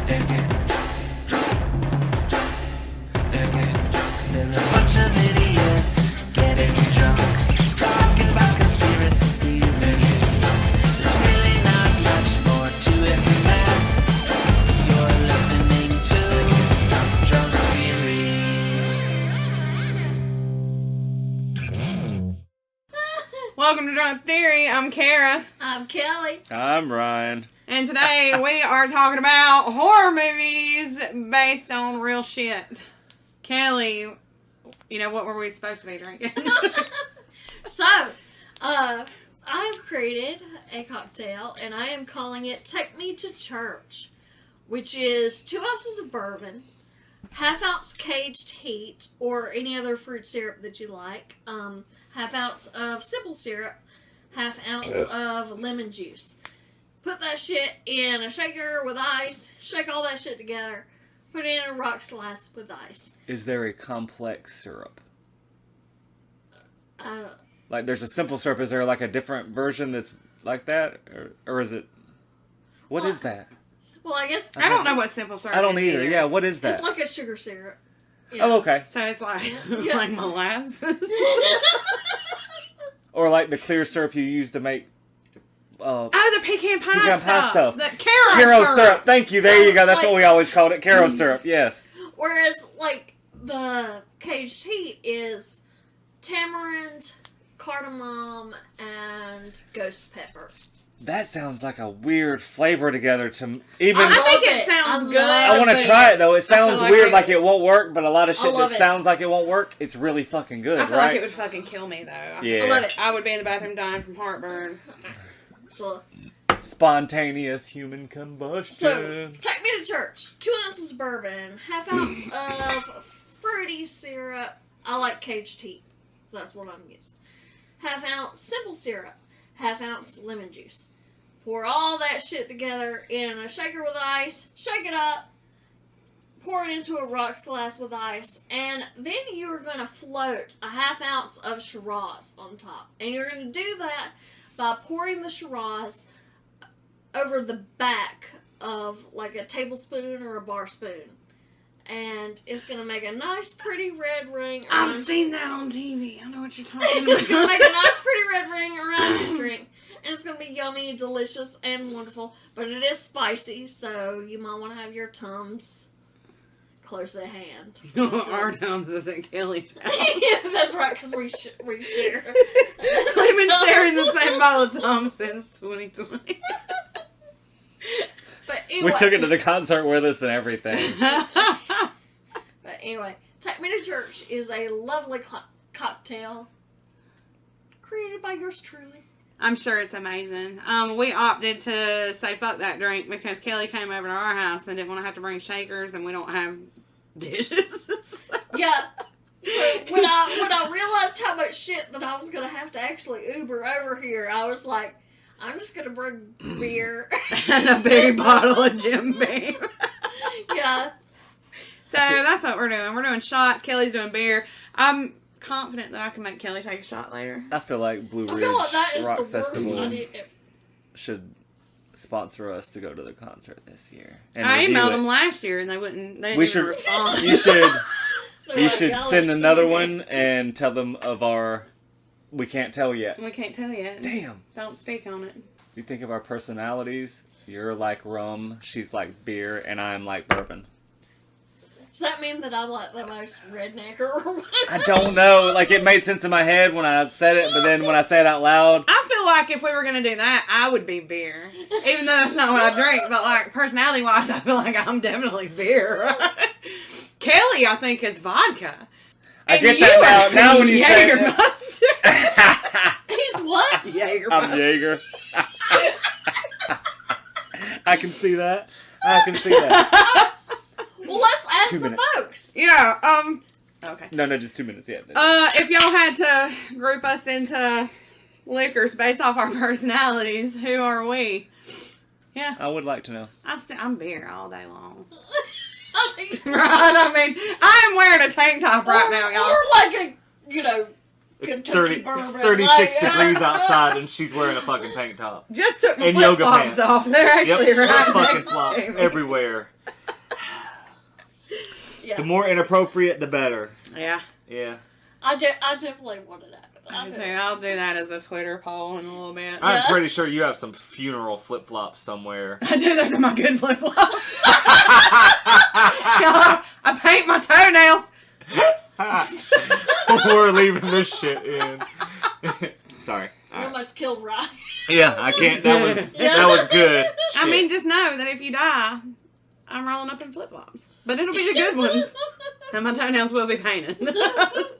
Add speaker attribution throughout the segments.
Speaker 1: They're getting drunk. They're getting drunk. They're a bunch of idiots getting drunk, talking about conspiracy theories. There's really not much more to it than that. You're listening to Drunk Theory.
Speaker 2: Welcome to Drunk Theory. I'm Kara.
Speaker 3: I'm Kelly.
Speaker 4: I'm Ryan.
Speaker 2: And today we are talking about horror movies based on real shit. Kelly, you know, what were we supposed to be drinking?
Speaker 3: So, I have created a cocktail, and I am calling it Take Me to Church, which is 2 ounces of bourbon, half-ounce caged heat, or any other fruit syrup that you like, half-ounce of simple syrup, half-ounce of lemon juice. Put that shit in a shaker with ice, shake all that shit together, put it in a rock glass with ice.
Speaker 4: Is there a complex syrup?
Speaker 3: I don't
Speaker 4: Like, there's a simple syrup. Is there, like, a different version that's like that? Or is it... What is that?
Speaker 3: Well, I guess...
Speaker 2: I don't know what simple syrup is.
Speaker 4: I don't either. Yeah, what is that?
Speaker 3: It's like a sugar syrup. Yeah.
Speaker 4: Oh, okay.
Speaker 2: So it's like,
Speaker 3: Yeah.
Speaker 2: like molasses.
Speaker 4: Or, like, the clear syrup you use to make...
Speaker 2: Oh, the pecan pie
Speaker 4: stuff.
Speaker 2: The Caro
Speaker 4: syrup. Thank you. There you go. That's
Speaker 3: like-
Speaker 4: what we always called it. Caro syrup. Yes.
Speaker 3: Whereas, like, the caged heat is tamarind, cardamom, and ghost pepper.
Speaker 4: That sounds like a weird flavor together to even...
Speaker 2: I think
Speaker 3: love
Speaker 2: it sounds
Speaker 3: I
Speaker 2: good.
Speaker 3: love
Speaker 4: I want to try it, though. It sounds
Speaker 2: like
Speaker 4: weird,
Speaker 2: it
Speaker 4: like
Speaker 2: is.
Speaker 4: it won't work, but a lot of shit that
Speaker 3: love it.
Speaker 4: sounds like it won't work, it's really fucking good,
Speaker 2: I feel
Speaker 4: right?
Speaker 2: like it would fucking kill me, though.
Speaker 4: Yeah.
Speaker 3: I love it.
Speaker 2: I would be in the bathroom dying from heartburn.
Speaker 3: So,
Speaker 4: Spontaneous human combustion.
Speaker 3: take me to church. 2 ounces of bourbon, half-ounce of fruity syrup. I like caged heat. That's what I'm using. Half-ounce simple syrup. Half-ounce lemon juice. Pour all that shit together in a shaker with ice. Shake it up. Pour it into a rocks glass with ice. And then you are going to float a half-ounce of Shiraz on top. And you're going to do that by pouring the Shiraz over the back of like a tablespoon or a bar spoon. And it's going to make a nice pretty red ring around.
Speaker 2: I've seen that on TV. I know what you're talking
Speaker 3: It's going to
Speaker 2: about.
Speaker 3: make a nice pretty red ring around your drink. And it's going to be yummy, delicious, and wonderful. But it is spicy, so you might want to have your Tums close at hand.
Speaker 2: Our Tums is at Kelly's house.
Speaker 3: Yeah, that's right, because we share.
Speaker 2: We've been sharing the same bottle of Tums since 2020.
Speaker 3: But anyway,
Speaker 4: We took it to the concert with us and everything.
Speaker 3: But anyway, Take Me to Church is a lovely cocktail created by yours truly.
Speaker 2: I'm sure it's amazing. We opted to say fuck that drink because Kelly came over to our house and didn't want to have to bring shakers, and we don't have dishes.
Speaker 3: Yeah. So when I realized how much shit that I was gonna have to actually Uber over here, I was like, I'm just gonna bring beer.
Speaker 2: And a big bottle of Jim Beam.
Speaker 3: Yeah.
Speaker 2: So that's what we're doing. We're doing shots. Kelly's doing beer. I'm confident that I can make Kelly take a shot later.
Speaker 4: I feel like Blue
Speaker 3: I
Speaker 4: Ridge
Speaker 3: feel like that is the
Speaker 4: Rock
Speaker 3: worst
Speaker 4: Festival
Speaker 3: idea.
Speaker 4: should sponsor us to go to the concert this year. And
Speaker 2: I
Speaker 4: review
Speaker 2: emailed
Speaker 4: it.
Speaker 2: them last year and they didn't
Speaker 4: We
Speaker 2: even
Speaker 4: should.
Speaker 2: respond.
Speaker 4: You should.
Speaker 3: They're
Speaker 4: You
Speaker 3: like,
Speaker 4: should
Speaker 3: "Y'all
Speaker 4: send
Speaker 3: are
Speaker 4: another
Speaker 3: stupid."
Speaker 4: one and tell them of our. We can't tell yet.
Speaker 2: We can't tell yet.
Speaker 4: Damn.
Speaker 2: Don't speak on it.
Speaker 4: You think of our personalities. You're like rum. She's like beer, and I'm like bourbon.
Speaker 3: Does that mean that I'm like the most redneck or what?
Speaker 4: I don't know. Like, it made sense in my head when I said it, but then when I say it out loud,
Speaker 2: I feel like if we were going to do that, I would be beer. Even though that's not what I drink. But like personality-wise, I feel like I'm definitely beer. Right? Kelly, I think, is vodka.
Speaker 4: I
Speaker 2: And
Speaker 4: get
Speaker 2: you
Speaker 4: that
Speaker 2: are
Speaker 4: now. Now when you say it,
Speaker 2: Jägermeister.
Speaker 3: He's what?
Speaker 2: Jägermeister.
Speaker 4: I'm Jaeger. I can see that. I can see that.
Speaker 3: Well, let's ask
Speaker 4: 2
Speaker 3: the
Speaker 4: minutes.
Speaker 3: folks.
Speaker 2: Yeah, okay.
Speaker 4: No, just 2 minutes. Yeah.
Speaker 2: If y'all had to group us into liquors based off our personalities, who are we? Yeah,
Speaker 4: I would like to know.
Speaker 2: I'm beer all day long.
Speaker 3: I think so.
Speaker 2: Right? I mean, I'm wearing a tank top right now, y'all.
Speaker 3: Or like a,
Speaker 4: It's
Speaker 3: Kentucky
Speaker 4: 30,
Speaker 3: bourbon.
Speaker 4: it's 36
Speaker 3: Like,
Speaker 4: degrees outside, and she's wearing a fucking tank top.
Speaker 2: Just took my
Speaker 4: And
Speaker 2: flip
Speaker 4: yoga
Speaker 2: flops
Speaker 4: pants.
Speaker 2: off. They're actually
Speaker 4: Yep,
Speaker 2: right
Speaker 4: fucking
Speaker 2: next
Speaker 4: flops
Speaker 2: to me.
Speaker 4: everywhere.
Speaker 3: Yeah.
Speaker 4: The more inappropriate, the better.
Speaker 2: Yeah.
Speaker 4: Yeah.
Speaker 3: I definitely wanted that.
Speaker 2: I'll do that as a Twitter poll in a little bit.
Speaker 4: I'm pretty sure you have some funeral flip-flops somewhere.
Speaker 2: I do. Those are my good flip flops. I paint my toenails.
Speaker 4: We're leaving this shit in. Sorry.
Speaker 3: You almost killed Ryan.
Speaker 4: Yeah, I can't. That was good.
Speaker 2: I mean, just know that if you die, I'm rolling up in flip flops, but it'll be the good ones, and my toenails will be painted.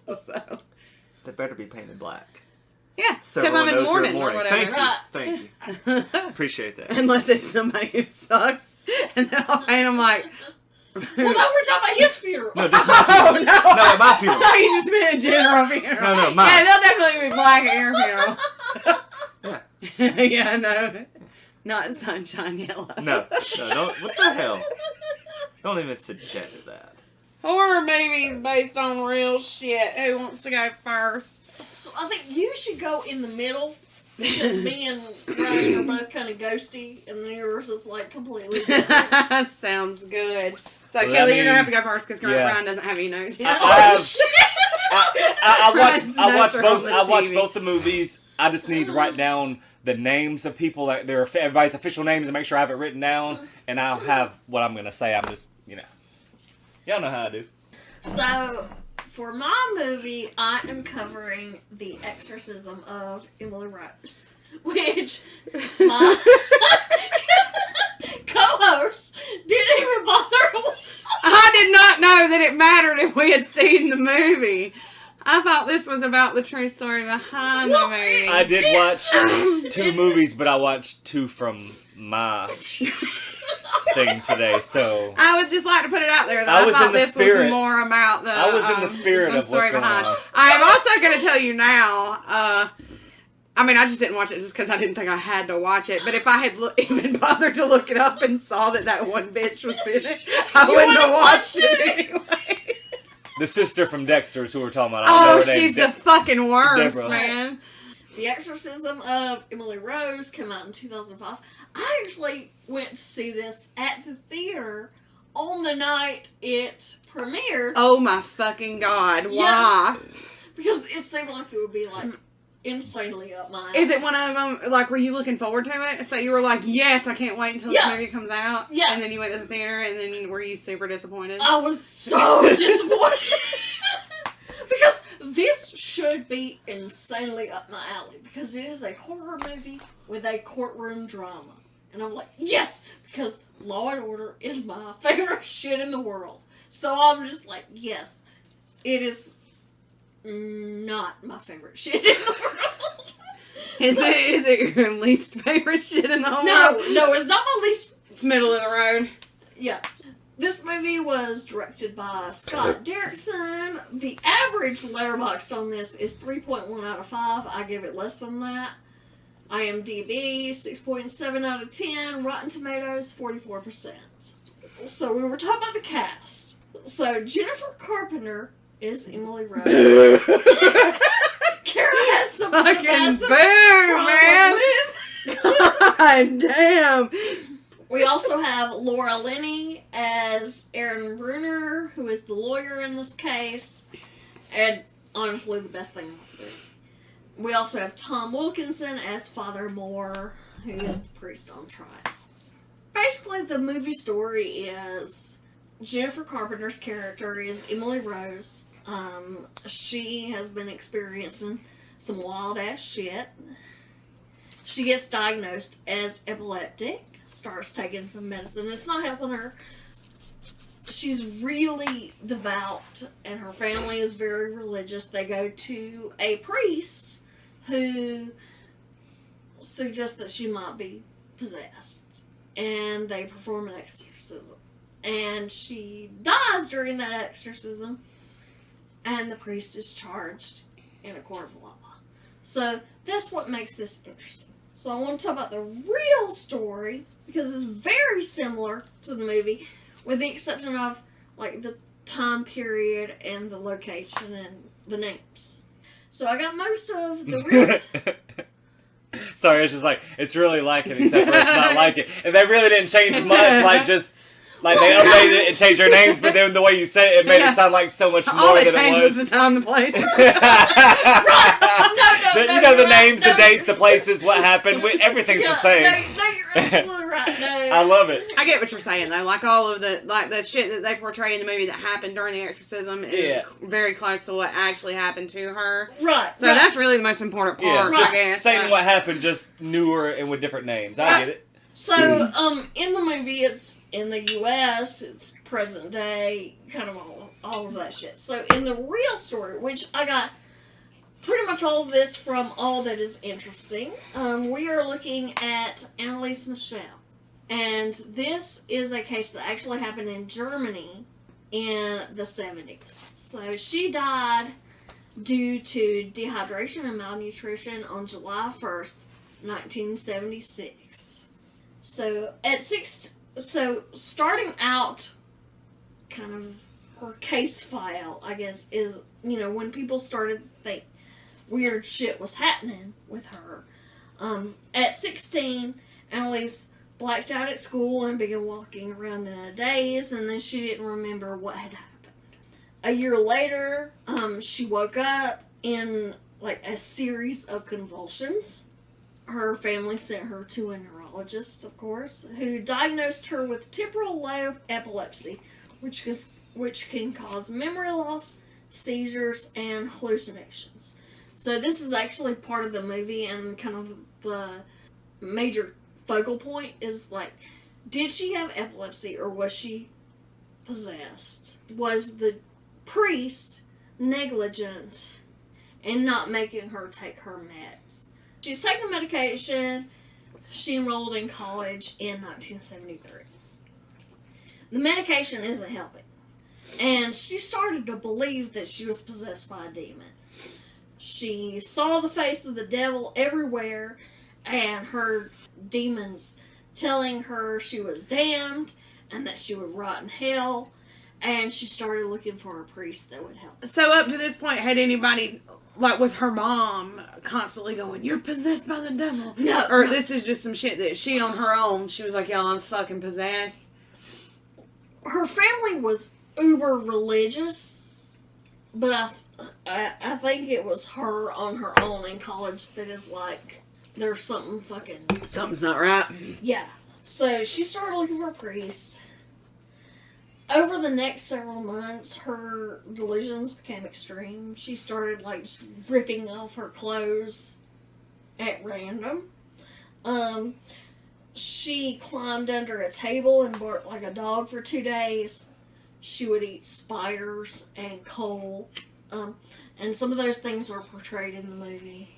Speaker 2: So
Speaker 4: They better be painted black.
Speaker 2: yeah,
Speaker 4: So
Speaker 2: because I'm in
Speaker 4: everyone knows
Speaker 2: mourning
Speaker 4: you're
Speaker 2: or whatever.
Speaker 4: Thank you. Appreciate that.
Speaker 2: Unless it's somebody who sucks, and then I'll paint them like.
Speaker 3: Well, no, we're talking about his funeral.
Speaker 4: No, this is my funeral.
Speaker 2: Oh no!
Speaker 4: No, my funeral.
Speaker 2: I thought you just meant a general funeral.
Speaker 4: No, mine.
Speaker 2: Yeah, they'll definitely be black at your funeral.
Speaker 4: Yeah.
Speaker 2: Yeah, no, not sunshine yellow.
Speaker 4: No, don't. What the hell? Don't even suggest that.
Speaker 2: Horror movies based on real shit. Who wants to go first?
Speaker 3: So I think you should go in the middle because me and Ryan are both kind of ghosty, and yours is like completely different.
Speaker 2: Sounds good. So,
Speaker 4: Well,
Speaker 2: Kelly,
Speaker 4: I
Speaker 2: you're gonna
Speaker 4: mean,
Speaker 2: have to go first because
Speaker 4: yeah.
Speaker 2: Brian doesn't have any notes yet.
Speaker 4: I
Speaker 2: Ryan's
Speaker 4: watched
Speaker 2: notes are
Speaker 4: both.
Speaker 2: on the
Speaker 4: I watched
Speaker 2: TV.
Speaker 4: both the movies. I just need to write down the names of people, that their everybody's official names, and make sure I have it written down. And I'll have what I'm gonna say. I'm just, y'all know how I do.
Speaker 3: So, for my movie, I am covering The Exorcism of Emily Rose, which my co-host didn't even bother.
Speaker 2: I did not know that it mattered if we had seen the movie. I thought this was about the true story behind the movie.
Speaker 4: I did watch 2 movies, but I watched 2 from my thing today. So
Speaker 2: I would just like to put it out there that
Speaker 4: I
Speaker 2: I,
Speaker 4: was
Speaker 2: thought
Speaker 4: in the
Speaker 2: this
Speaker 4: spirit.
Speaker 2: was more about the.
Speaker 4: I was in the spirit
Speaker 2: the
Speaker 4: of what's
Speaker 2: story
Speaker 4: going
Speaker 2: behind.
Speaker 4: on.
Speaker 2: I am also going to tell you now. I mean, I just didn't watch it just because I didn't think I had to watch it. But if I had even bothered to look it up and saw that one bitch was in it, I wouldn't have watched it anyway.
Speaker 4: the sister from Dexter's who we're talking about.
Speaker 2: Oh, she's the fucking worst,
Speaker 4: Deborah.
Speaker 2: man.
Speaker 3: The Exorcism of Emily Rose came out in 2005. I actually went to see this at the theater on the night it premiered.
Speaker 2: Oh my fucking god! Why?
Speaker 3: Yeah. Because it seemed like it would be like insanely up my alley.
Speaker 2: Is it one of them? Like, were you looking forward to it? So you were like, "Yes, I can't wait until
Speaker 3: Yes.
Speaker 2: this movie comes out."
Speaker 3: Yeah.
Speaker 2: And then you went to the theater, and then were you super disappointed?
Speaker 3: I was so disappointed. Because this should be insanely up my alley. Because it is a horror movie with a courtroom drama. And I'm like, yes! Because Law and Order is my favorite shit in the world. So I'm just like, yes. It is not my favorite shit in the world.
Speaker 2: Is it your least favorite shit in the whole world?
Speaker 3: No, it's not my least.
Speaker 2: It's middle of the road.
Speaker 3: Yeah. This movie was directed by Scott Derrickson. The average letterboxd on this is 3.1 out of 5. I give it less than that. IMDb, 6.7 out of 10. Rotten Tomatoes, 44%. So we were talking about the cast. So Jennifer Carpenter is Emily Rose. Kara has some
Speaker 2: Fucking
Speaker 3: massive
Speaker 2: boo,
Speaker 3: problem
Speaker 2: man!
Speaker 3: with.
Speaker 2: God damn.
Speaker 3: We also have Laura Linney as Erin Bruner, who is the lawyer in this case. And honestly, the best thing about it. We also have Tom Wilkinson as Father Moore, who is the priest on trial. Basically, the movie story is Jennifer Carpenter's character is Emily Rose. She has been experiencing some wild ass shit. She gets diagnosed as epileptic, starts taking some medicine. It's not helping her. She's really devout, and her family is very religious. They go to a priest who suggests that she might be possessed, and they perform an exorcism. And she dies during that exorcism, and the priest is charged in a court of law. So that's what makes this interesting. So I want to talk about the real story, because it's very similar to the movie, with the exception of like the time period and the location and the names. So I got most of the real...
Speaker 4: Sorry, it's just like, it's really like it, except for it's not like it. And they really didn't change much, like just Like, they updated it and changed their names, but then the way you said it, it made it sound like so much
Speaker 2: All
Speaker 4: more
Speaker 2: they
Speaker 4: than it
Speaker 2: changed
Speaker 4: was.
Speaker 2: was the time and the place.
Speaker 3: No,
Speaker 4: You know, the
Speaker 3: you're
Speaker 4: names,
Speaker 3: right.
Speaker 4: the dates, the places, what happened, everything's the same.
Speaker 3: No, you're absolutely right. No.
Speaker 4: I love it.
Speaker 2: I get what you're saying though. Like all of the shit that they portray in the movie that happened during the exorcism is very close to what actually happened to her.
Speaker 3: Right.
Speaker 2: So that's really the most important part,
Speaker 4: just
Speaker 2: I guess.
Speaker 4: saying what happened, just newer and with different names. I get it.
Speaker 3: So, in the movie, it's in the U.S., it's present day, kind of all of that shit. So, in the real story, which I got pretty much all of this from All That Is Interesting, we are looking at Annalise Michel. And this is a case that actually happened in Germany in the 70s. So, she died due to dehydration and malnutrition on July 1st, 1976. So starting out, kind of her case file, I guess, is, when people started to think weird shit was happening with her. At 16, Annalise blacked out at school and began walking around in a daze, and then she didn't remember what had happened. A year later, she woke up in, a series of convulsions. Her family sent her to a neurologist, of course, who diagnosed her with temporal lobe epilepsy, which can cause memory loss, seizures, and hallucinations. So this is actually part of the movie, and kind of the major focal point is, did she have epilepsy or was she possessed? Was the priest negligent in not making her take her meds? She's taking medication. She enrolled in college in 1973. The medication isn't helping. And she started to believe that she was possessed by a demon. She saw the face of the devil everywhere and heard demons telling her she was damned and that she would rot in hell. And she started looking for a priest that would help.
Speaker 2: So up to this point, had anybody, was her mom constantly going, "You're possessed by the devil"?
Speaker 3: No.
Speaker 2: Or
Speaker 3: no.
Speaker 2: this is just some shit that she on her own, she was like, "Y'all, I'm fucking possessed"?
Speaker 3: Her family was uber religious, but I think it was her on her own in college that is there's something fucking...
Speaker 2: Something's not right.
Speaker 3: Yeah. So she started looking for a priest. Over the next several months, her delusions became extreme. She started, just ripping off her clothes at random. She climbed under a table and barked like a dog for 2 days. She would eat spiders and coal. And some of those things are portrayed in the movie.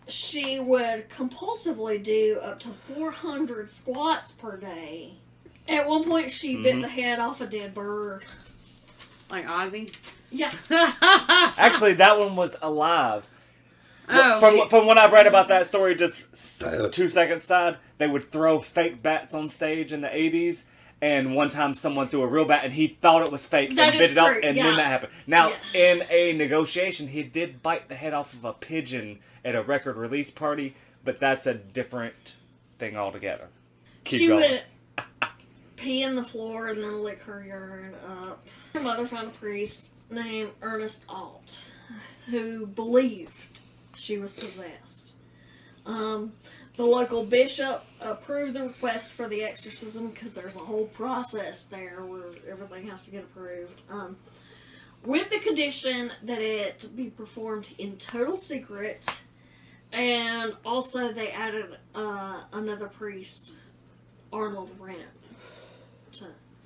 Speaker 3: She would compulsively do up to 400 squats per day. At one point, she bit the head off a dead bird.
Speaker 2: Like Ozzy?
Speaker 3: Yeah.
Speaker 4: Actually, that one was alive.
Speaker 2: Oh,
Speaker 4: From what I've read about that story, just 2 seconds side, they would throw fake bats on stage in the 80s. And one time someone threw a real bat and he thought it was fake
Speaker 3: That
Speaker 4: and bit
Speaker 3: is
Speaker 4: it off,
Speaker 3: true,
Speaker 4: and
Speaker 3: yeah.
Speaker 4: then that happened. Now,
Speaker 3: Yeah.
Speaker 4: in a negotiation, he did bite the head off of a pigeon at a record release party, but that's a different thing altogether. Keep going.
Speaker 3: Would pee in the floor and then lick her urine up. Her mother found a priest named Ernest Alt who believed she was possessed. The local bishop approved the request for the exorcism because there's a whole process there where everything has to get approved. With the condition that it be performed in total secret, and also they added another priest, Arnold Rance,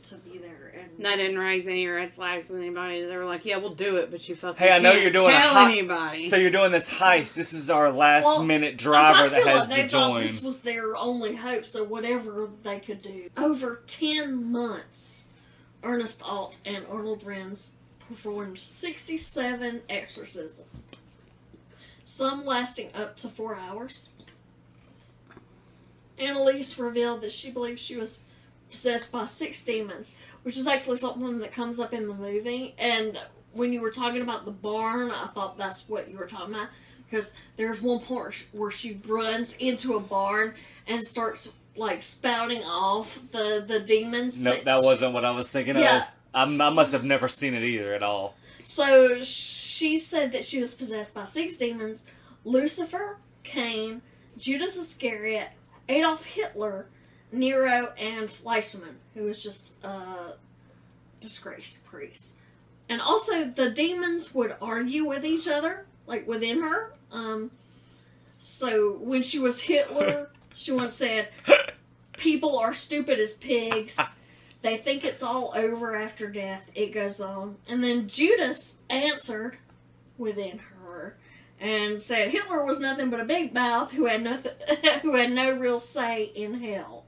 Speaker 3: to be there. And
Speaker 2: that didn't raise any red flags with anybody. They were like, "Yeah, we'll do it, but you fucking
Speaker 4: Hey, I know
Speaker 2: can't
Speaker 4: you're doing
Speaker 2: tell anybody."
Speaker 4: So you're doing this heist. This is our last minute
Speaker 3: I
Speaker 4: driver that
Speaker 3: feel
Speaker 4: has
Speaker 3: like they
Speaker 4: to
Speaker 3: thought
Speaker 4: join.
Speaker 3: this was their only hope, so whatever they could do. Over 10 months, Ernest Alt and Arnold Rance performed 67 exorcisms, some lasting up to 4 hours. Annalise revealed that she believed she was possessed by 6 demons, which is actually something that comes up in the movie. And when you were talking about the barn, I thought that's what you were talking about, because there's one part where she runs into a barn and starts like spouting off the demons.
Speaker 4: No, that wasn't what I was thinking
Speaker 3: Yeah.
Speaker 4: of. I must have never seen it either at all.
Speaker 3: So she said that she was possessed by 6 demons: Lucifer, Cain, Judas Iscariot, Adolf Hitler, Nero, and Fleischmann, who was just a disgraced priest. And also, the demons would argue with each other, like within her. So when she was Hitler, she once said, "People are stupid as pigs. They think it's all over after death." It goes on. And then Judas answered within her and said Hitler was nothing but a big mouth who had no real say in hell.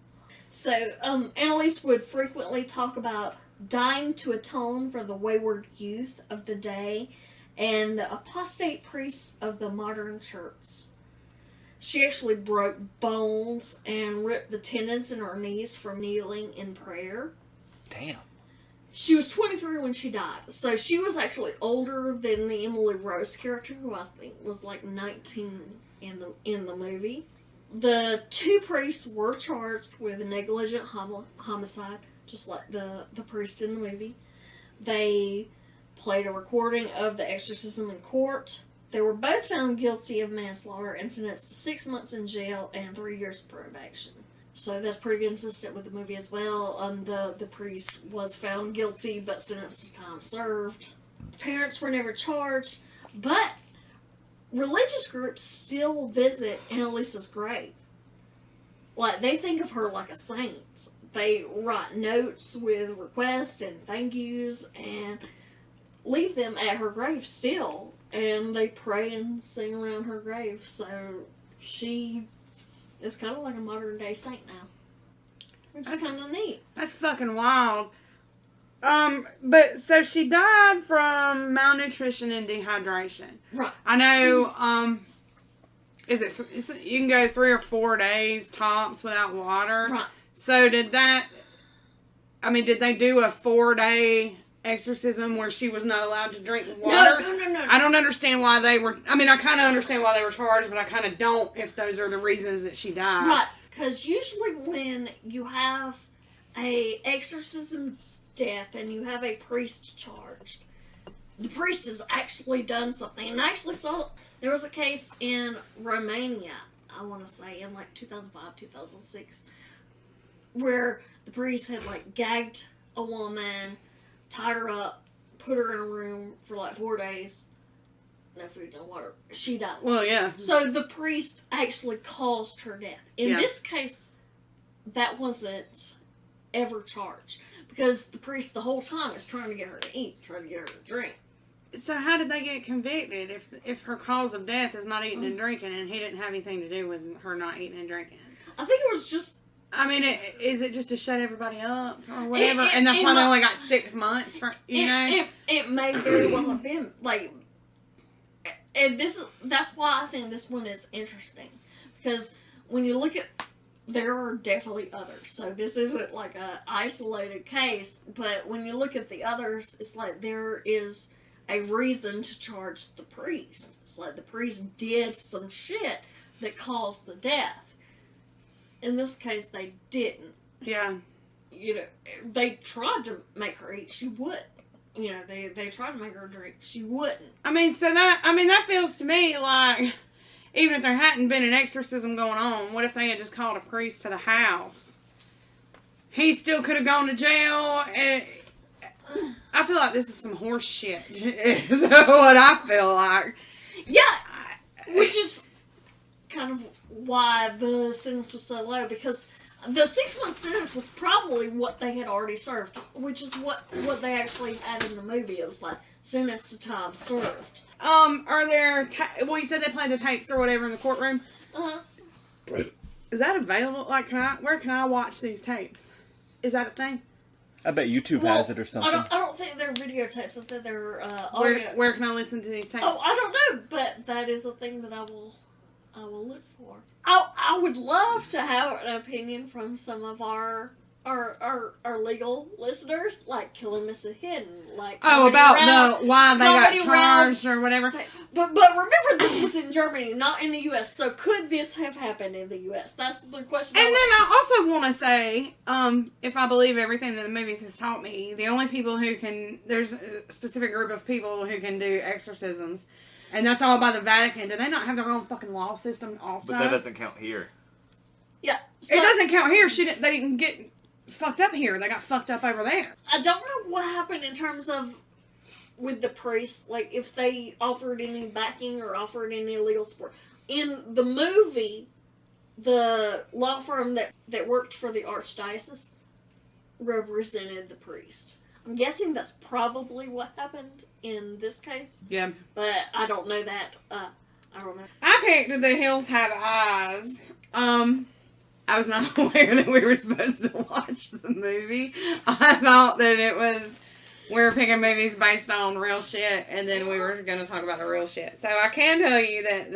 Speaker 3: So Annalise would frequently talk about dying to atone for the wayward youth of the day and the apostate priests of the modern church. She actually broke bones and ripped the tendons in her knees from kneeling in prayer.
Speaker 4: Damn.
Speaker 3: She was 23 when she died, so she was actually older than the Emily Rose character, who I think was like 19 in the movie. The 2 priests were charged with negligent homicide, just like the priest in the movie. They played a recording of the exorcism in court. They were both found guilty of manslaughter and sentenced to 6 months in jail and 3 years probation. So that's pretty consistent with the movie as well. The priest was found guilty but sentenced to time served. The parents were never charged, but religious groups still visit Annalise's grave. Like, they think of her like a saint. They write notes with requests and thank yous and leave them at her grave still. And they pray and sing around her grave. So she is kind of like a modern day saint now. Which is kind of neat.
Speaker 2: That's fucking wild. But so she died from malnutrition and dehydration.
Speaker 3: Right.
Speaker 2: I know, is it you can go 3 or 4 days tops without water.
Speaker 3: Right.
Speaker 2: So did they do a 4-day exorcism where she was not allowed to drink water?
Speaker 3: No.
Speaker 2: I don't understand why they were, I kind of understand why they were charged, but I kind of don't if those are the reasons that she died.
Speaker 3: Right. Because usually when you have a exorcism death and you have a priest charged, the priest has actually done something. And I actually saw, there was a case in Romania, I want to say, in like 2005, 2006, where the priest had like gagged a woman, tied her up, put her in a room for like 4 days. No food, no water. She died.
Speaker 2: Well, yeah.
Speaker 3: So the priest actually caused her death. In this case, that wasn't ever charged. Because the priest the whole time is trying to get her to eat, trying to get her to drink.
Speaker 2: So how did they get convicted if her cause of death is not eating and drinking and he didn't have anything to do with her not eating and drinking?
Speaker 3: I think it was just...
Speaker 2: is it just to shut everybody up or whatever? And that's why they only got 6 months for, know?
Speaker 3: It may very well have been, like... And that's why I think this one is interesting. Because when you look at... There are definitely others. So this isn't like a isolated case. But when you look at the others, it's like there is a reason to charge the priest. It's like the priest did some shit that caused the death. In this case, they didn't.
Speaker 2: Yeah.
Speaker 3: They tried to make her eat. She wouldn't. They tried to make her drink. She wouldn't.
Speaker 2: That feels to me like, even if there hadn't been an exorcism going on, what if they had just called a priest to the house? He still could have gone to jail. And I feel like this is some horse shit. Is what I feel like.
Speaker 3: Yeah. Which is kind of why the sentence was so low, because the 6-month sentence was probably what they had already served, which is what they actually had in the movie. It was like sentence to time served.
Speaker 2: Are there? You said they played the tapes or whatever in the courtroom. Is that available? Like, where can I watch these tapes? Is that a thing?
Speaker 4: I bet YouTube has it or something.
Speaker 3: I don't think they're videotapes. I think they're audio.
Speaker 2: Where can I listen to these tapes?
Speaker 3: Oh, I don't know, but that is a thing that I will look for. I would love to have an opinion from some of our our legal listeners, like Killing Mrs. Hidden, like
Speaker 2: Oh,
Speaker 3: Comedy
Speaker 2: about
Speaker 3: Round-
Speaker 2: why they got
Speaker 3: Comedy Round-
Speaker 2: charged or whatever.
Speaker 3: But remember, this was in Germany, not in the U.S. So could this have happened in the U.S.? That's the question.
Speaker 2: And then I also want to say, if I believe everything that the movies has taught me, the only people who can, there's a specific group of people who can do exorcisms, and that's all by the Vatican. Do they not have their own fucking law system also?
Speaker 4: But that doesn't count here.
Speaker 3: Yeah. So
Speaker 2: It doesn't count here. They didn't get fucked up here. They got fucked up over there.
Speaker 3: I don't know what happened in terms of with the priests, like if they offered any backing or offered any legal support. In the movie, the law firm that worked for the archdiocese represented the priest. I'm guessing that's probably what happened in this case.
Speaker 2: Yeah.
Speaker 3: But I don't know that. I don't know.
Speaker 2: I picked The Hills Have Eyes. I was not aware that we were supposed to watch the movie. I thought that it was, we were picking movies based on real shit, and then we were going to talk about the real shit. So I can tell you that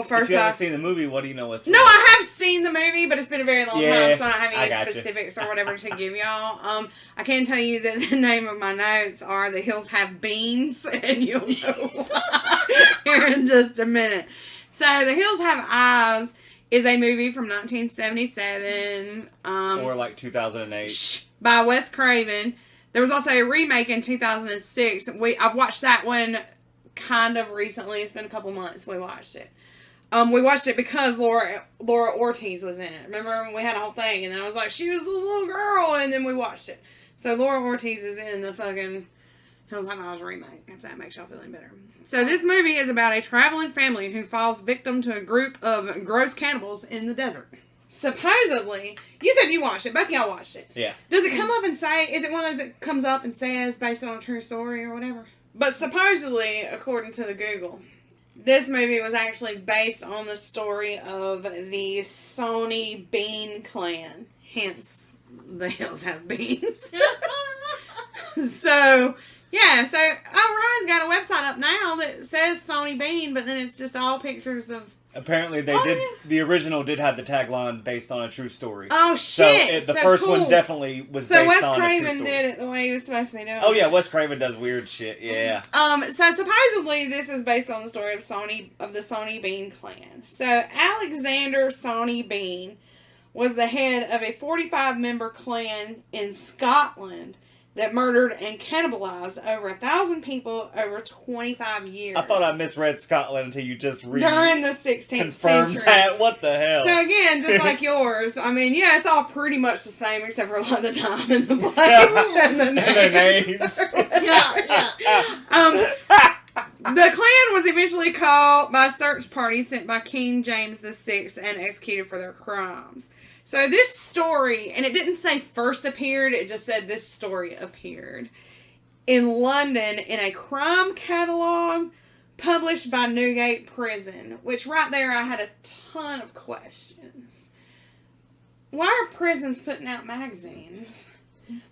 Speaker 2: first
Speaker 4: If you haven't
Speaker 2: off,
Speaker 4: seen the movie, what do you know what's
Speaker 2: no, I have seen the movie, but it's been a very long
Speaker 4: Yeah,
Speaker 2: time, so I don't have
Speaker 4: I
Speaker 2: any
Speaker 4: gotcha.
Speaker 2: specifics or whatever to give y'all. I can tell you that the name of my notes are The Hills Have Beans, and you'll know why here in just a minute. So The Hills Have Eyes is a movie from 1977.
Speaker 4: or like 2008.
Speaker 2: By Wes Craven. There was also a remake in 2006. I've watched that one kind of recently. It's been a couple months we watched it. We watched it because Laura Ortiz was in it. Remember, we had a whole thing, and then I was like, she was the little girl, and then we watched it. So Laura Ortiz is in the fucking Hills Have Eyes remake, if that makes y'all feel any better. So this movie is about a traveling family who falls victim to a group of gross cannibals in the desert. Supposedly, you said you watched it. Both of y'all watched it.
Speaker 4: Yeah.
Speaker 2: Does it come up and say, is it one of those that comes up and says based on a true story or whatever? But supposedly, according to the Google, this movie was actually based on the story of the Sony Bean clan. Hence, The Hills Have Beans. So, yeah, so Ryan's got a website up now that says Sony Bean, but then it's just all pictures of...
Speaker 4: Apparently, the original did have the tagline based on a true story.
Speaker 2: Oh, shit!
Speaker 4: So the first
Speaker 2: cool.
Speaker 4: one definitely was
Speaker 2: So
Speaker 4: based
Speaker 2: Wes
Speaker 4: on a true
Speaker 2: Craven
Speaker 4: story.
Speaker 2: did it the way he was supposed to be doing.
Speaker 4: Oh yeah, Wes Craven does weird shit. Yeah.
Speaker 2: So supposedly this is based on the story of the Sony Bean clan. So Alexander Sony Bean was the head of a 45-member clan in Scotland that murdered and cannibalized over 1,000 people over 25 years.
Speaker 4: I thought I misread Scotland until you just
Speaker 2: during the 16th
Speaker 4: confirmed
Speaker 2: century.
Speaker 4: that. What the hell?
Speaker 2: So again, just like yours, I mean, yeah, it's all pretty much the same except for a lot of the time and the place and the names.
Speaker 4: their names.
Speaker 3: Yeah.
Speaker 2: The clan was eventually caught by a search party sent by King James VI and executed for their crimes. So this story, and it didn't say first appeared, it just said this story appeared in London in a crime catalog published by Newgate Prison, which right there I had a ton of questions. Why are prisons putting out magazines?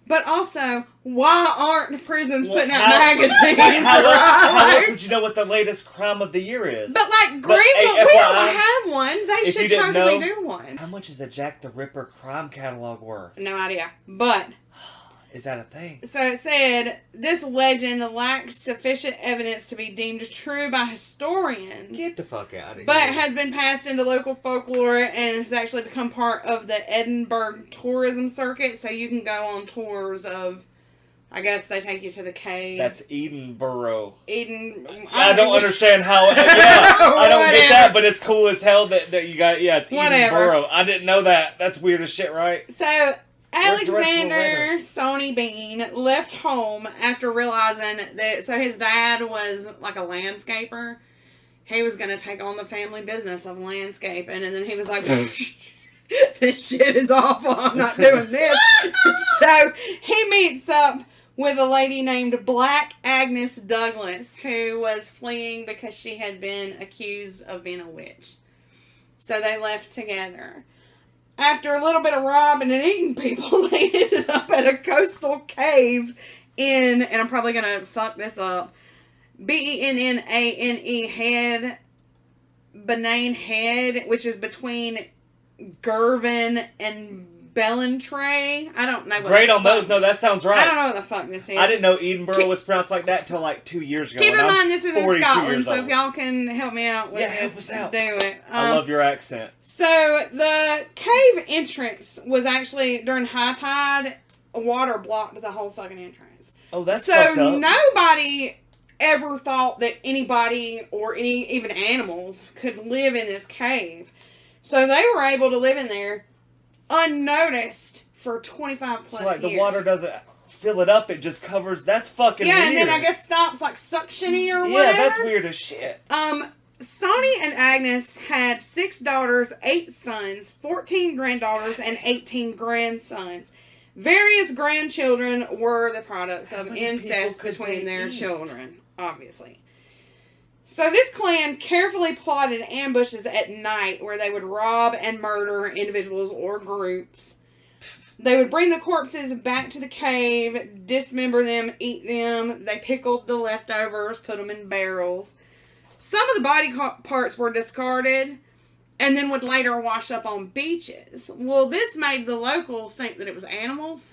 Speaker 2: But also, why aren't prisons putting out magazines?
Speaker 4: How else
Speaker 2: right?
Speaker 4: would you know what the latest crime of the year is?
Speaker 2: But like
Speaker 4: But,
Speaker 2: Greenville,
Speaker 4: hey,
Speaker 2: we
Speaker 4: FYI,
Speaker 2: don't have one. They
Speaker 4: if you
Speaker 2: should
Speaker 4: didn't
Speaker 2: totally
Speaker 4: know-
Speaker 2: do one.
Speaker 4: How much is a Jack the Ripper crime catalog worth?
Speaker 2: No idea. But,
Speaker 4: Is that a thing?
Speaker 2: so it said, this legend lacks sufficient evidence to be deemed true by historians.
Speaker 4: Get the fuck out of here.
Speaker 2: But has been passed into local folklore and has actually become part of the Edinburgh tourism circuit. So you can go on tours of, I guess they take you to the cave.
Speaker 4: That's Edinburgh.
Speaker 2: I
Speaker 4: I don't understand how. Yeah, I don't get that, but it's cool as hell that you got. Yeah, it's
Speaker 2: Whatever.
Speaker 4: Edinburgh. I didn't know that. That's weird as shit, right?
Speaker 2: So
Speaker 4: Where's the rest of the
Speaker 2: Alexander
Speaker 4: letters?
Speaker 2: Sony Bean left home after realizing that, so his dad was like a landscaper. He was going to take on the family business of landscaping, and then he was like, this shit is awful, I'm not doing this. So he meets up with a lady named Black Agnes Douglas, who was fleeing because she had been accused of being a witch. So they left together. After a little bit of robbing and eating people, they ended up at a coastal cave in, and I'm probably going to fuck this up, Bennane Head, Benane Head, which is between Girvan and Bellentrey. I don't know what
Speaker 4: Great
Speaker 2: the
Speaker 4: on those.
Speaker 2: fuck-
Speaker 4: No, that sounds right.
Speaker 2: I don't know what the fuck this is.
Speaker 4: I didn't know Edinburgh was pronounced like that till like 2 years ago.
Speaker 2: Keep in
Speaker 4: and I'm
Speaker 2: mind, this is in
Speaker 4: 42
Speaker 2: Scotland,
Speaker 4: years
Speaker 2: so if
Speaker 4: old.
Speaker 2: y'all can help me out with
Speaker 4: Yeah,
Speaker 2: this,
Speaker 4: help us out.
Speaker 2: do it.
Speaker 4: I love your accent.
Speaker 2: So, the cave entrance was actually, during high tide, water blocked the whole fucking entrance.
Speaker 4: Oh, that's
Speaker 2: so
Speaker 4: fucked up.
Speaker 2: nobody ever thought that anybody or even animals could live in this cave. So they were able to live in there unnoticed for 25 plus
Speaker 4: So like
Speaker 2: years.
Speaker 4: the water doesn't fill it up; it just covers. That's fucking weird.
Speaker 2: and then I guess stops like suctiony or whatever.
Speaker 4: Yeah, that's weird as shit.
Speaker 2: Sonny and Agnes had 6 daughters, 8 sons, 14 granddaughters, and 18 grandsons. Various grandchildren were the products of
Speaker 4: many
Speaker 2: incest
Speaker 4: people could
Speaker 2: between
Speaker 4: they
Speaker 2: their
Speaker 4: eat?
Speaker 2: children, obviously. So this clan carefully plotted ambushes at night where they would rob and murder individuals or groups. They would bring the corpses back to the cave, dismember them, eat them. They pickled the leftovers, put them in barrels. Some of the body parts were discarded and then would later wash up on beaches. Well, this made the locals think that it was animals.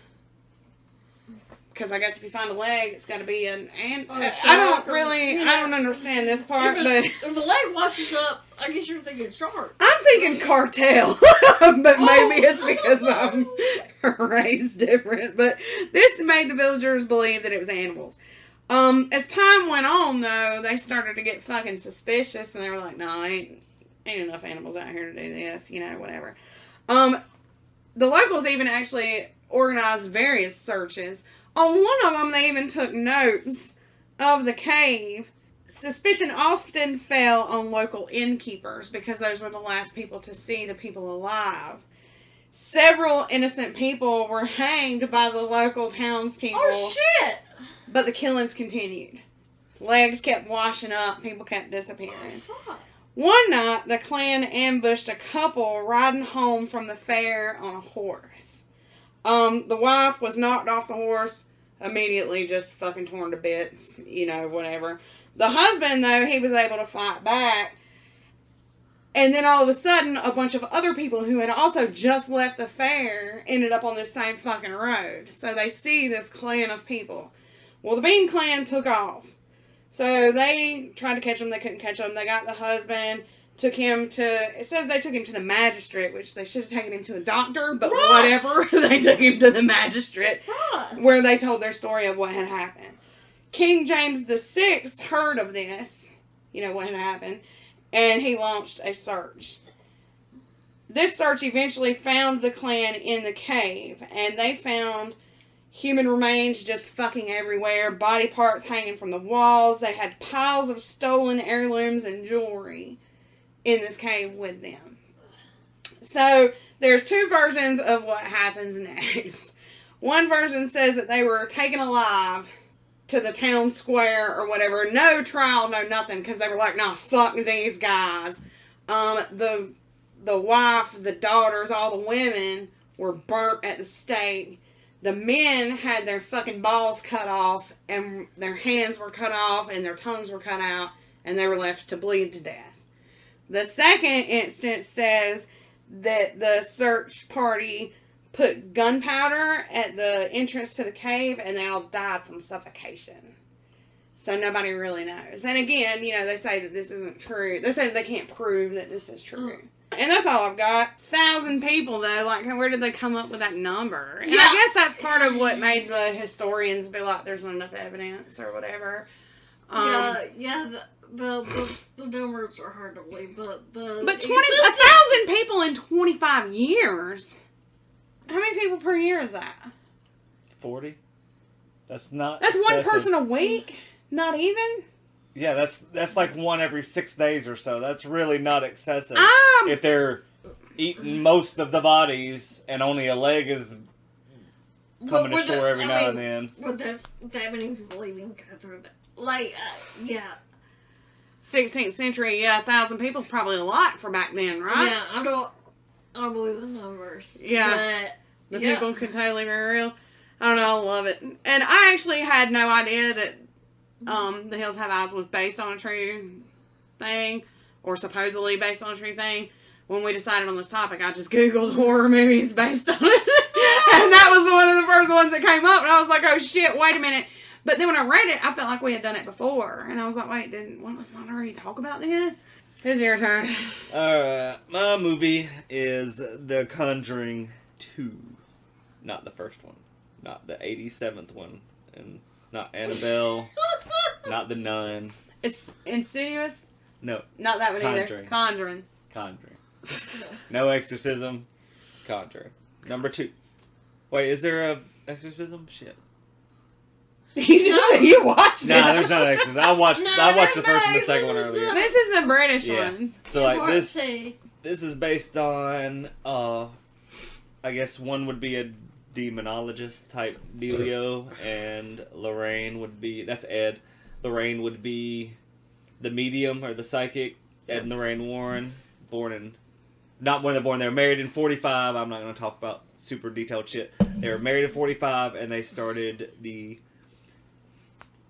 Speaker 2: Because I guess if you find a leg, it's got to be an I don't understand this part, but
Speaker 3: If the leg washes up, I guess you're thinking shark.
Speaker 2: I'm thinking cartel. But maybe it's because I'm raised different. But this made the villagers believe that it was animals. As time went on, though, they started to get fucking suspicious, and they were like, "No, ain't enough animals out here to do this," whatever. The locals even actually organized various searches. On one of them, they even took notes of the cave. Suspicion often fell on local innkeepers because those were the last people to see the people alive. Several innocent people were hanged by the local townspeople.
Speaker 3: Oh, shit!
Speaker 2: But the killings continued. Legs kept washing up. People kept disappearing.
Speaker 3: Oh, fuck.
Speaker 2: One night, the clan ambushed a couple riding home from the fair on a horse. The wife was knocked off the horse, immediately just fucking torn to bits, whatever. The husband, though, he was able to fight back. And then all of a sudden, a bunch of other people who had also just left the fair ended up on this same fucking road. So they see this clan of people. Well, the Bean clan took off. So they tried to catch him. They couldn't catch him. They got the husband, took him to... It says they took him to the magistrate, which they should have taken him to a doctor, but whatever. They took him to the magistrate, where they told their story of what had happened. King James VI heard of this, what had happened, and he launched a search. This search eventually found the clan in the cave, and they found human remains just fucking everywhere, body parts hanging from the walls. They had piles of stolen heirlooms and jewelry in this cave with them. So, there's 2 versions of what happens next. One version says that they were taken alive to the town square or whatever. No trial, no nothing, because they were like, nah, fuck these guys. The wife, the daughters, all the women were burnt at the stake. The men had their fucking balls cut off, and their hands were cut off, and their tongues were cut out, and they were left to bleed to death. The second instance says that the search party put gunpowder at the entrance to the cave, and they all died from suffocation. So nobody really knows. And again, they say that this isn't true. They say that they can't prove that this is true. And that's all I've got. 1,000 people, though. Like, where did they come up with that number? And I guess that's part of what made the historians be like, there's not enough evidence or whatever.
Speaker 3: The numbers are hard to believe, but
Speaker 2: 1,000 people in 25 years? How many people per year is that?
Speaker 4: 40. That's not.
Speaker 2: That's
Speaker 4: excessive.
Speaker 2: one person a week? Not even?
Speaker 4: Yeah, that's like one every 6 days or so. That's really not excessive. If they're eating most of the bodies and only a leg is coming ashore every now and then.
Speaker 3: Would that many people even go through that? Like, yeah.
Speaker 2: 16th century, 1,000 people's probably a lot for back then, right?
Speaker 3: Yeah, I don't believe the numbers.
Speaker 2: Yeah. But the people could totally be real. I don't know, I love it. And I actually had no idea that The Hills Have Eyes was based on a true thing, or supposedly based on a true thing. When we decided on this topic, I just Googled horror movies based on it. ones that came up, and I was like, oh shit, wait a minute. But then when I read it, I felt like we had done it before, and I was like, wait, let's not already talk about this? It's your turn.
Speaker 4: My movie is The Conjuring 2. Not the first one. Not the 87th one. And not Annabelle. Not The Nun.
Speaker 2: It's Insidious?
Speaker 4: No.
Speaker 2: Not that one
Speaker 4: Conjuring.
Speaker 2: either. Conjuring.
Speaker 4: Conjuring. No Exorcism. Conjuring. Number 2. Wait, is there a Exorcism? Shit.
Speaker 2: You watched it.
Speaker 4: Nah, there's not Exorcism. I watched the first and the second one earlier.
Speaker 2: This is the British one.
Speaker 4: So like this is based on I guess one would be a demonologist type dealio, and Lorraine would be, that's Ed. Lorraine would be the medium or the psychic. Ed and Lorraine Warren, not when they're born, they were married in 45. I'm not going to talk about super detailed shit. They were married in 45, and they started the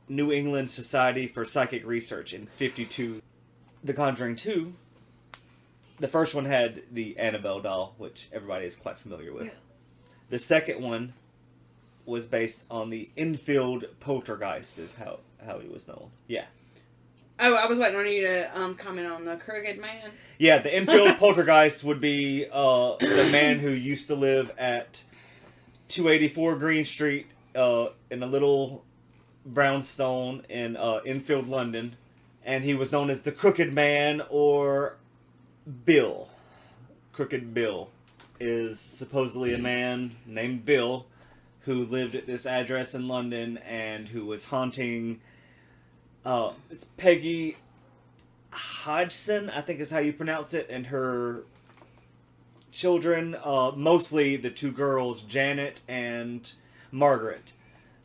Speaker 4: New England Society for Psychic Research in 52. The Conjuring 2, the first one had the Annabelle doll, which everybody is quite familiar with. Yeah. The second one was based on the Enfield poltergeist, is how he was known. Yeah.
Speaker 2: Oh, I was waiting on you to comment on the Crooked Man.
Speaker 4: Yeah, the Enfield poltergeist would be the man who used to live at 284 Green Street in a little brownstone in Enfield, London. And he was known as the Crooked Man, or Bill. Crooked Bill is supposedly a man named Bill who lived at this address in London and who was haunting it's Peggy Hodgson, I think is how you pronounce it, and her children, mostly the two girls, Janet and Margaret,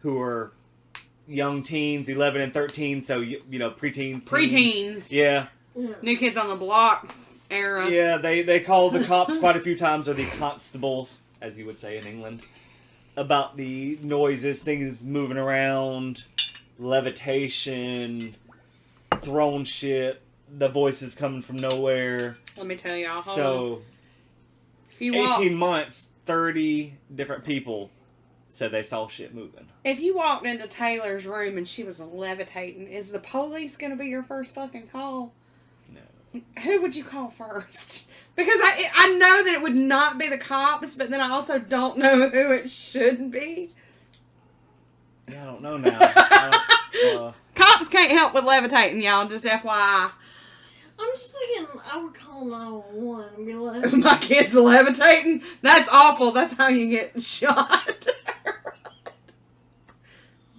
Speaker 4: who were young teens, 11 and 13, so, you know, preteens. Yeah.
Speaker 2: New Kids on the Block era.
Speaker 4: Yeah, they called the cops quite a few times, or the constables, as you would say in England, about the noises, things moving around, levitation, thrown shit, the voices coming from nowhere.
Speaker 2: Let me tell y'all.
Speaker 4: So, if you 18 months, 30 different people said they saw shit moving.
Speaker 2: If you walked into Taylor's room and she was levitating, is the police going to be your first fucking call?
Speaker 4: No.
Speaker 2: Who would you call first? Because I know that it would not be the cops, but then I also don't know who it should be.
Speaker 4: Yeah, I don't know now.
Speaker 2: Cops can't help with levitating, y'all, just FYI.
Speaker 3: I'm just thinking I would call 911 and be like...
Speaker 2: My kid's levitating? That's awful. That's how you get shot.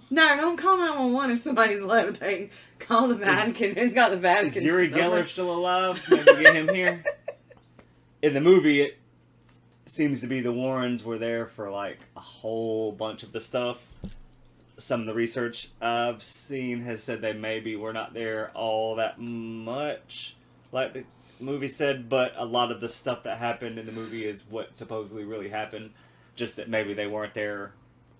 Speaker 2: No, don't call 911 if somebody's levitating. Call the Vatican. Who's got the Vatican?
Speaker 4: Is Yuri Geller still alive? Maybe get him here. In the movie, it seems to be the Warrens were there for like a whole bunch of the stuff. Some of the research I've seen has said they maybe were not there all that much, like the movie said, but a lot of the stuff that happened in the movie is what supposedly really happened, just that maybe they weren't there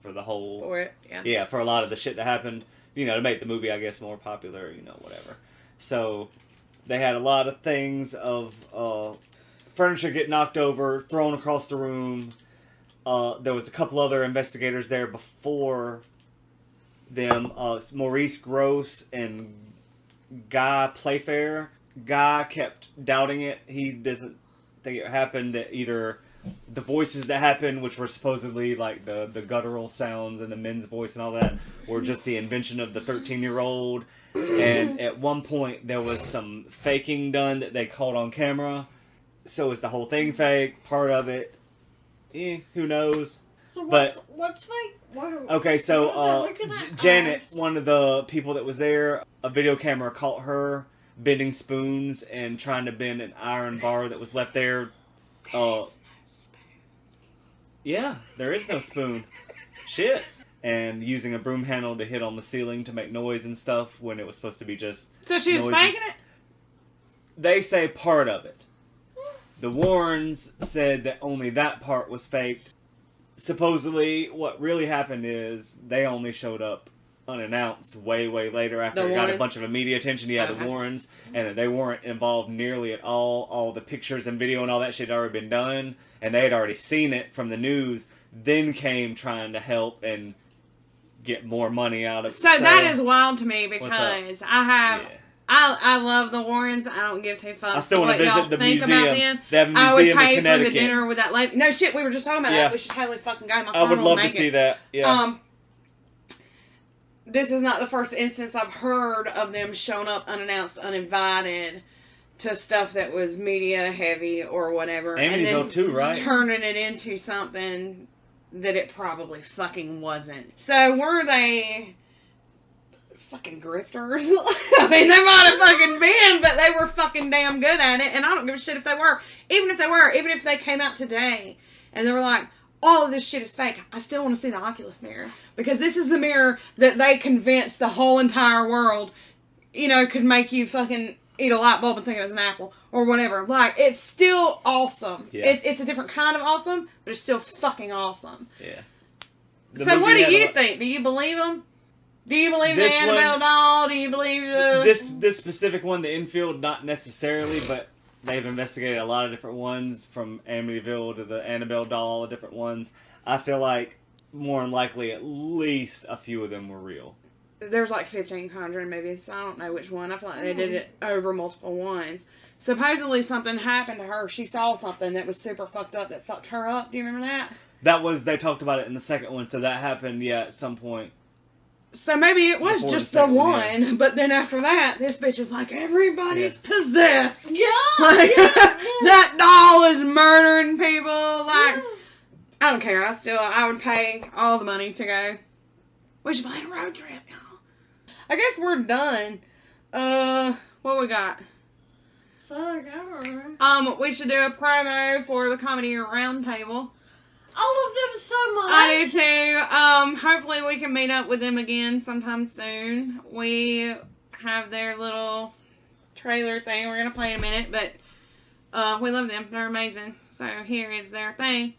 Speaker 4: for the whole...
Speaker 2: For it, yeah.
Speaker 4: Yeah, for a lot of the shit that happened, you know, to make the movie, I guess, more popular, you know, whatever. So, they had a lot of things of furniture get knocked over, thrown across the room. There was a couple other investigators there before them, Maurice Gross and Guy Playfair. Guy kept doubting it. He doesn't think it happened, that either the voices that happened, which were supposedly like the guttural sounds and the men's voice and all that, were just the invention of the 13-year-old. And at one point there was some faking done that they caught on camera. So is the whole thing fake? Part of it? Who knows?
Speaker 3: So what's fake?
Speaker 4: Okay, so Janet, one of the people that was there, a video camera caught her bending spoons and trying to bend an iron bar that was left there. Yeah, there is no spoon. Shit. And using a broom handle to hit on the ceiling to make noise and stuff when it was supposed to be just...
Speaker 2: So she was faking it?
Speaker 4: They say part of it. The Warrens said that only that part was faked. Supposedly, what really happened is they only showed up unannounced way, way later after it got a bunch of media attention. Yeah, the Warrens, and that they weren't involved nearly at all. All the pictures and video and all that shit had already been done, and they had already seen it from the news. then came trying to help and get more money out of it.
Speaker 2: So that is wild to me because I love the Warrens. I don't give two fucks.
Speaker 4: I still want to visit the museum.
Speaker 2: About them.
Speaker 4: They have a museum
Speaker 2: I would
Speaker 4: in
Speaker 2: pay for
Speaker 4: Connecticut.
Speaker 2: the dinner with that lady. No shit, we were just talking about that. We should totally fucking go.
Speaker 4: I would love to see that. Yeah.
Speaker 2: This is not the first instance I've heard of them showing up unannounced, uninvited to stuff that was media heavy or whatever. And then
Speaker 4: too, right?
Speaker 2: Turning it into something that it probably fucking wasn't. So were they fucking grifters? I mean, they might have fucking been, but they were fucking damn good at it. And I don't give a shit if they were. Even if they came out today and they were like, all of this shit is fake, I still want to see the Oculus mirror. Because this is the mirror that they convinced the whole entire world, could make you fucking eat a light bulb and think it was an apple. Or whatever. Like, it's still awesome. Yeah. It's a different kind of awesome, but it's still fucking awesome.
Speaker 4: Yeah.
Speaker 2: So what do you think? Do you believe them? Do you believe the Annabelle doll? Do you believe the...
Speaker 4: This specific one, the infield, not necessarily, but... They've investigated a lot of different ones, from Amityville to the Annabelle doll, different ones. I feel like, more than likely, at least a few of them were real.
Speaker 2: There's like 15 Conjuring movies, so I don't know which one. I feel like they did it over multiple ones. Supposedly something happened to her. She saw something that was super fucked up that fucked her up. Do you remember that?
Speaker 4: They talked about it in the second one, so that happened, at some point.
Speaker 2: So maybe it was just the one, but then after that, this bitch is like, everybody's possessed.
Speaker 3: Yeah,
Speaker 2: that doll is murdering people. Like, I don't care. I would pay all the money to go. We should plan a road trip, y'all. I guess we're done. What we got? We should do a promo for the Comedy Roundtable.
Speaker 3: I love them so much.
Speaker 2: I do too. Hopefully we can meet up with them again sometime soon. We have their little trailer thing we're going to play in a minute, but we love them. They're amazing. So here is their thing.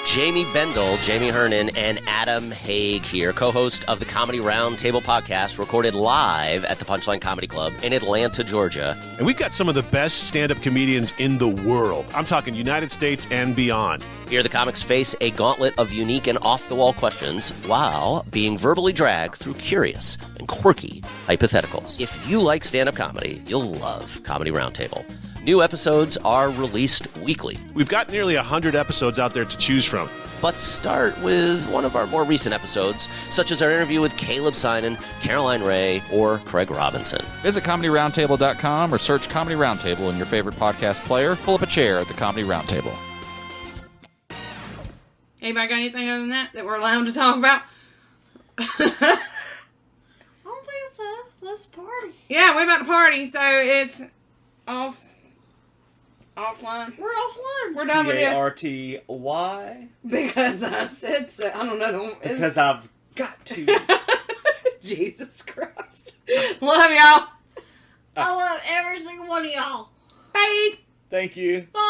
Speaker 5: Jamie Bendel, Jamie Hernan, and Adam Haig here, co-host of the Comedy Roundtable podcast, recorded live at the Punchline Comedy Club in Atlanta, Georgia.
Speaker 6: And we've got some of the best stand-up comedians in the world. I'm talking United States and beyond.
Speaker 5: Here the comics face a gauntlet of unique and off-the-wall questions while being verbally dragged through curious and quirky hypotheticals. If you like stand-up comedy, you'll love Comedy Roundtable. New episodes are released weekly.
Speaker 6: We've got nearly 100 episodes out there to choose from.
Speaker 5: Let's start with one of our more recent episodes, such as our interview with Caleb Synan, Caroline Ray, or Craig Robinson.
Speaker 7: Visit ComedyRoundtable.com or search Comedy Roundtable in your favorite podcast player. Pull up a chair at the Comedy Roundtable.
Speaker 2: Anybody got anything other than that we're allowed to talk about?
Speaker 3: I don't think so. Let's party.
Speaker 2: Yeah, we're about to party, so it's offline.
Speaker 3: We're offline.
Speaker 2: We're done with this.
Speaker 4: P-A-R-T-Y?
Speaker 2: Because I said so. I don't know.
Speaker 4: Because I've got to.
Speaker 2: Jesus Christ. Love y'all.
Speaker 3: I love every single one of y'all.
Speaker 2: Bye.
Speaker 4: Thank you.
Speaker 3: Bye.